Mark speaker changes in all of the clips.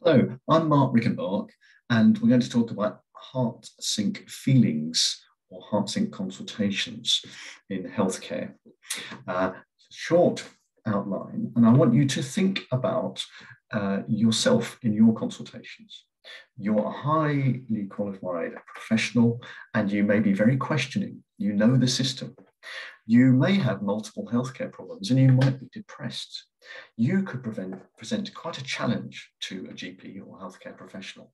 Speaker 1: Hello, I'm Mark Rickenbach, and we're going to talk about heart sync feelings or heart sync consultations in healthcare. Short outline, and I want you to think about yourself in your consultations. You're a highly qualified professional, and you may be very questioning. You know the system. You may have multiple healthcare problems, and you might be depressed. You could present quite a challenge to a GP or healthcare professional.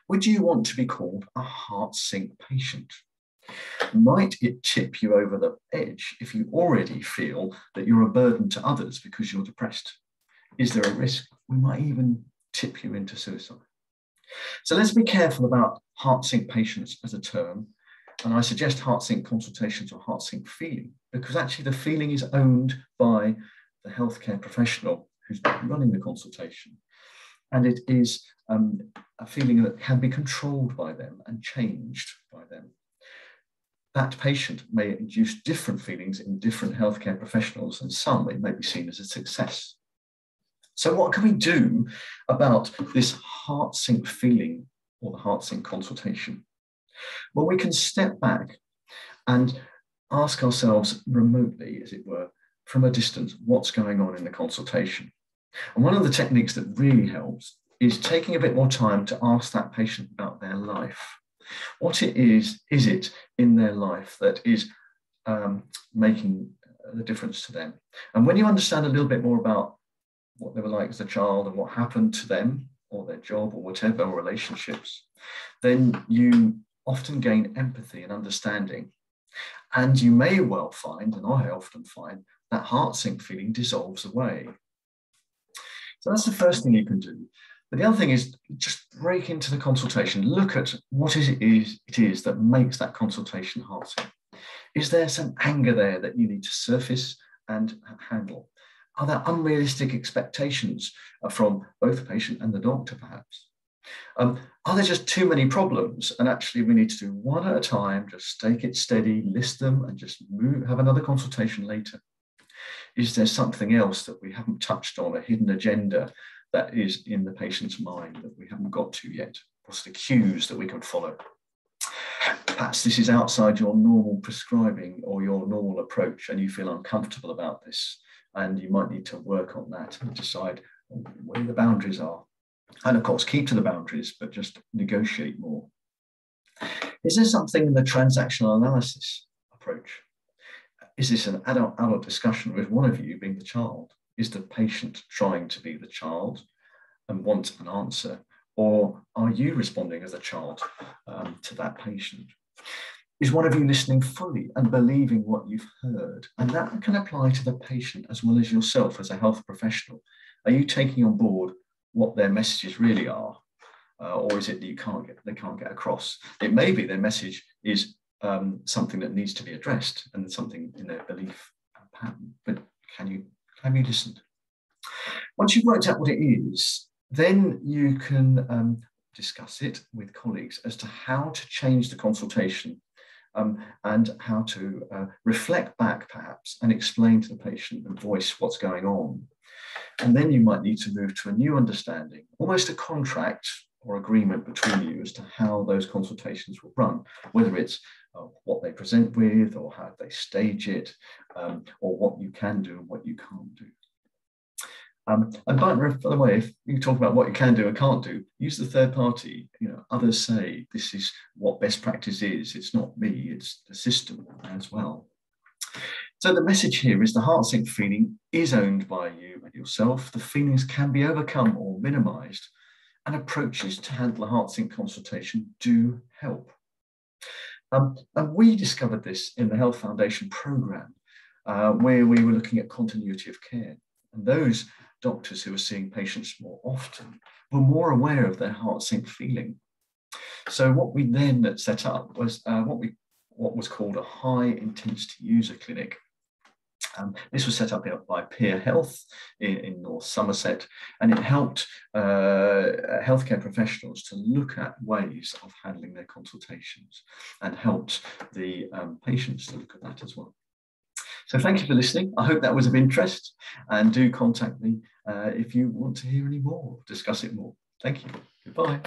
Speaker 1: Would you want to be called a heart sync patient? Might it tip you over the edge if you already feel that you're a burden to others because you're depressed? Is there a risk we might even tip you into suicide? So let's be careful about heart sync patients as a term. And I suggest heart sync consultations or heart sync feeling, because actually the feeling is owned by the healthcare professional who's running the consultation. And it is a feeling that can be controlled by them and changed by them. That patient may induce different feelings in different healthcare professionals, and some it may be seen as a success. So what can we do about this heart sync feeling or the heart sync consultation? Well, we can step back and ask ourselves remotely, as it were, from a distance, what's going on in the consultation. And one of the techniques that really helps is taking a bit more time to ask that patient about their life. What it is it in their life that is making the difference to them? And when you understand a little bit more about what they were like as a child and what happened to them or their job or whatever, or relationships, then you often gain empathy and understanding. And you may well find, and I often find, that heart sync feeling dissolves away. So that's the first thing you can do. But the other thing is just break into the consultation. Look at what it is that makes that consultation heart sync. Is there some anger there that you need to surface and handle? Are there unrealistic expectations from both the patient and the doctor, perhaps? Are there just too many problems? And actually, we need to do one at a time, just take it steady, list them, and just have another consultation later. Is there something else that we haven't touched on, a hidden agenda that is in the patient's mind that we haven't got to yet? What's the cues that we can follow? Perhaps this is outside your normal prescribing or your normal approach, and you feel uncomfortable about this, and you might need to work on that and decide where the boundaries are. And of course, keep to the boundaries, but just negotiate more. Is there something in the transactional analysis approach? Is this an adult discussion with one of you being the child? Is the patient trying to be the child and want an answer? Or are you responding as a child to that patient? Is one of you listening fully and believing what you've heard? And that can apply to the patient as well as yourself as a health professional. Are you taking on board what their messages really are? Or is it that they can't get across? It may be their message is something that needs to be addressed and something in their belief pattern, but have you listened? Once you've worked out what it is, then you can discuss it with colleagues as to how to change the consultation and how to reflect back perhaps and explain to the patient and voice what's going on. And then you might need to move to a new understanding, almost a contract or agreement between you as to how those consultations will run, whether it's what they present with or how they stage it, or what you can do and what you can't do. And by the way, if you talk about what you can do and can't do, use the third party. Others say this is what best practice is. It's not me, it's the system as well. So the message here is the heart sync feeling is owned by you and yourself. The feelings can be overcome or minimized, and approaches to handle a heart sync consultation do help. And we discovered this in the Health Foundation program, where we were looking at continuity of care. And those doctors who were seeing patients more often were more aware of their heart sync feeling. So what we then set up was what was called a high intensity user clinic. This was set up by Peer Health in North Somerset, and it helped healthcare professionals to look at ways of handling their consultations and helped the patients to look at that as well. So thank you for listening. I hope that was of interest, and do contact me if you want to hear any more, discuss it more. Thank you. Goodbye.